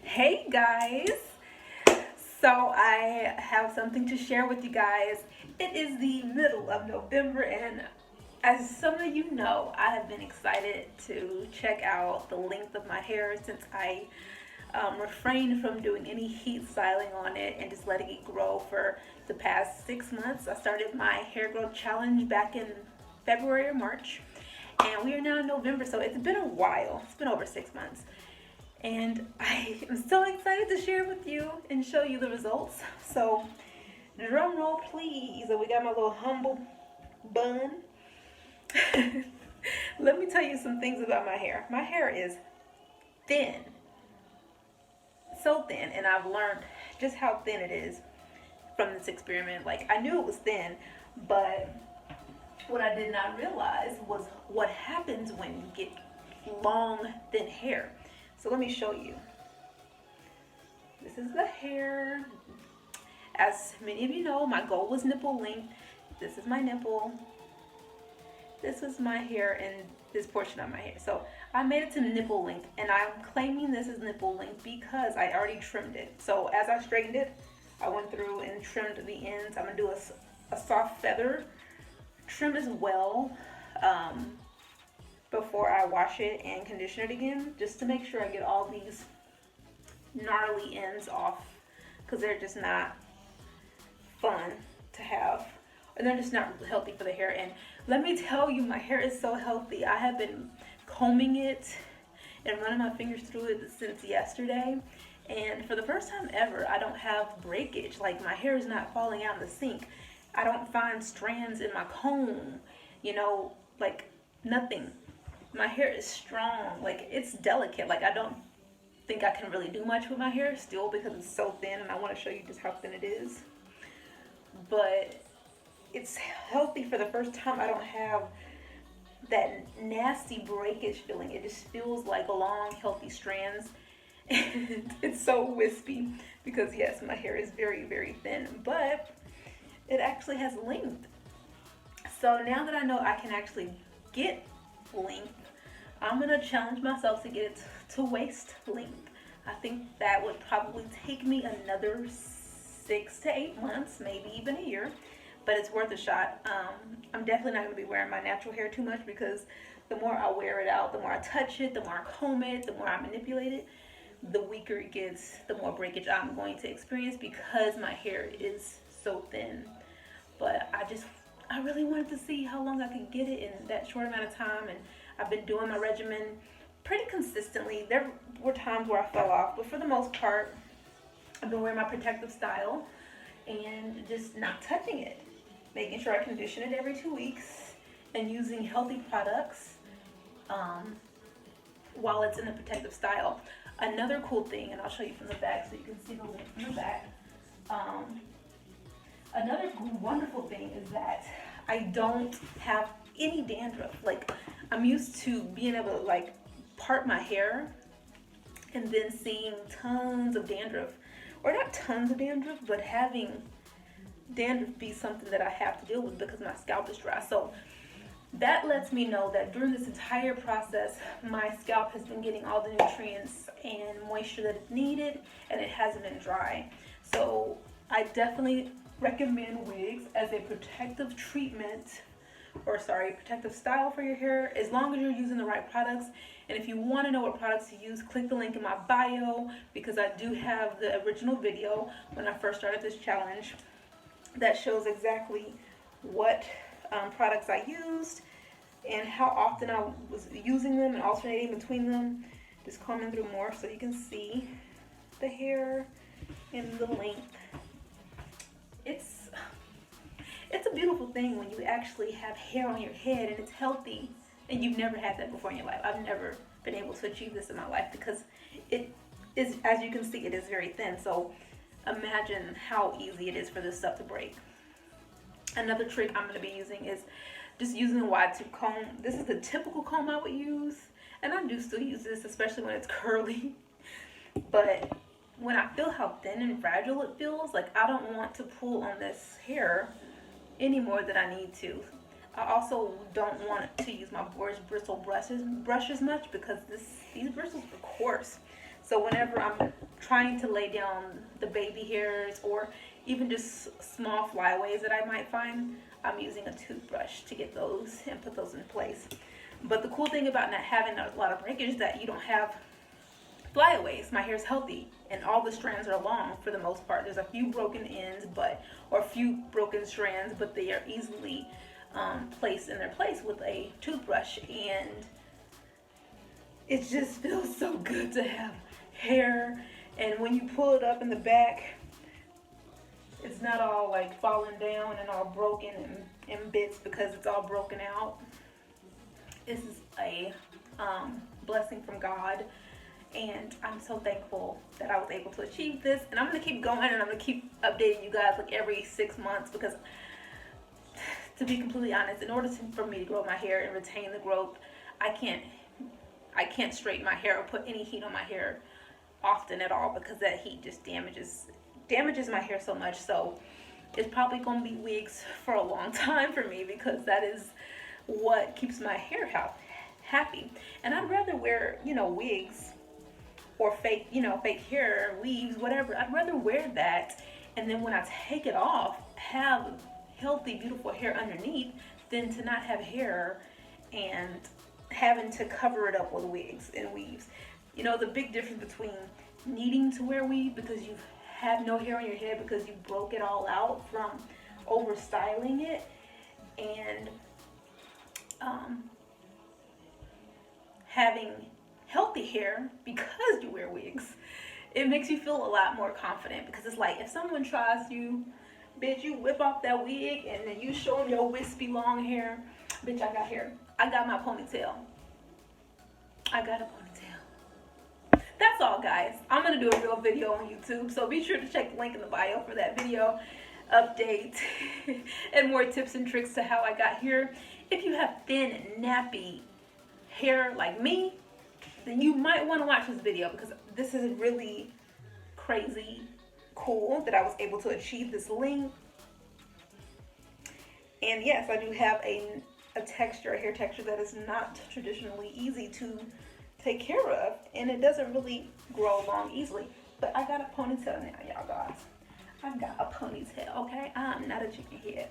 Hey guys! So I have something to share with you guys. It is the middle of November, and as some of you know, I have been excited to check out the length of my hair since I refrained from doing any heat styling on it and just letting it grow for the past 6 months. I started my hair growth challenge back in February or March, and we are now in November, so it's been a while. It's been over 6 months. And I am so excited to share with you and show you the results. So, drum roll please. So we got my little humble bun. Let me tell you some things about my hair. My hair is thin. So thin, and I've learned just how thin it is from this experiment. Like, I knew it was thin, but what I did not realize was what happens when you get long, thin hair. So let me show you. This is the hair. As many of you know, my goal was nipple length. This is my nipple. This is my hair and this portion of my hair. So I made it to nipple length, and I'm claiming this is nipple length because I already trimmed it. So as I straightened it, I went through and trimmed the ends. I'm gonna do a soft feather trim as well. Before I wash it and condition it again, just to make sure I get all these gnarly ends off, because they're just not fun to have, and they're just not healthy for the hair. And let me tell you, my hair is so healthy. I have been combing it and running my fingers through it since yesterday, and for the first time ever, I don't have breakage. Like, my hair is not falling out in the sink. I don't find strands in my comb, like nothing. My hair is strong, like, it's delicate. Like, I don't think I can really do much with my hair still because it's so thin, and I want to show you just how thin it is. But it's healthy for the first time. I don't have that nasty breakage feeling. It just feels like long, healthy strands. And it's so wispy because, yes, my hair is very, very thin, but it actually has length. So now that I know I can actually get length, I'm gonna challenge myself to get it to waist length. I think that would probably take me another 6 to 8 months, maybe even a year, but it's worth a shot. I'm definitely not gonna be wearing my natural hair too much, because the more I wear it out, the more I touch it, the more I comb it, the more I manipulate it, the weaker it gets, the more breakage I'm going to experience because my hair is so thin. But I really wanted to see how long I could get it in that short amount of time, and I've been doing my regimen pretty consistently. There were times where I fell off, but for the most part, I've been wearing my protective style and just not touching it, making sure I condition it every 2 weeks and using healthy products while it's in the protective style. Another cool thing, and I'll show you from the back so you can see the link from the back. Another wonderful thing is that I don't have any dandruff. Like, I'm used to being able to, like, part my hair and then seeing tons of dandruff, or not tons of dandruff, but having dandruff be something that I have to deal with because my scalp is dry. So that lets me know that during this entire process, my scalp has been getting all the nutrients and moisture that it needed, and it hasn't been dry. So I definitely recommend wigs as a protective treatment, protective style for your hair, as long as you're using the right products. And if you want to know what products to use, click the link in my bio, because I do have the original video when I first started this challenge that shows exactly what products I used and how often I was using them and alternating between them, just combing through more so you can see the hair and the length. It's a beautiful thing when you actually have hair on your head and it's healthy, and you've never had that before in your life. I've never been able to achieve this in my life because is, as you can see, it is very thin. So imagine how easy it is for this stuff to break. Another trick I'm going to be using is just using a wide tooth comb. This is the typical comb I would use, and I do still use this, especially when it's curly. But when I feel how thin and fragile it feels, like I don't want to pull on this hair any more than I need to. I also don't want to use my Boars bristle brushes much because these bristles are coarse. So whenever I'm trying to lay down the baby hairs or even just small flyaways that I might find, I'm using a toothbrush to get those and put those in place. But the cool thing about not having a lot of breakage is that you don't have flyaways. My hair is healthy and all the strands are long for the most part. There's a few broken ends, or a few broken strands, but they are easily placed in their place with a toothbrush, and it just feels so good to have hair. And when you pull it up in the back, it's not all like falling down and all broken in bits because it's all broken out. This is a blessing from God, and I'm so thankful that I was able to achieve this. And I'm going to keep going, and I'm going to keep updating you guys like every 6 months, because to be completely honest, in order for me to grow my hair and retain the growth, I can't straighten my hair or put any heat on my hair often at all, because that heat just damages my hair so much. So it's probably going to be wigs for a long time for me, because that is what keeps my hair happy. And I'd rather wear, wigs or fake hair, weaves, whatever. I'd rather wear that, and then when I take it off, have healthy, beautiful hair underneath, than to not have hair and having to cover it up with wigs and weaves. The big difference between needing to wear weave because you have no hair on your head because you broke it all out from over styling it, and having healthy hair because you wear wigs. It makes you feel a lot more confident, because it's like if someone tries you, bitch, you whip off that wig and then you show them your wispy long hair. Bitch, I got hair. I got my ponytail. I got a ponytail. That's all, guys. I'm going to do a real video on YouTube, so be sure to check the link in the bio for that video update and more tips and tricks to how I got here. If you have thin, nappy hair like me, then you might want to watch this video, because this is really crazy cool that I was able to achieve this length. And yes, I do have a hair texture that is not traditionally easy to take care of, and it doesn't really grow long easily. But I got a ponytail now, y'all guys. I've got a ponytail, okay? I'm not a chicken head.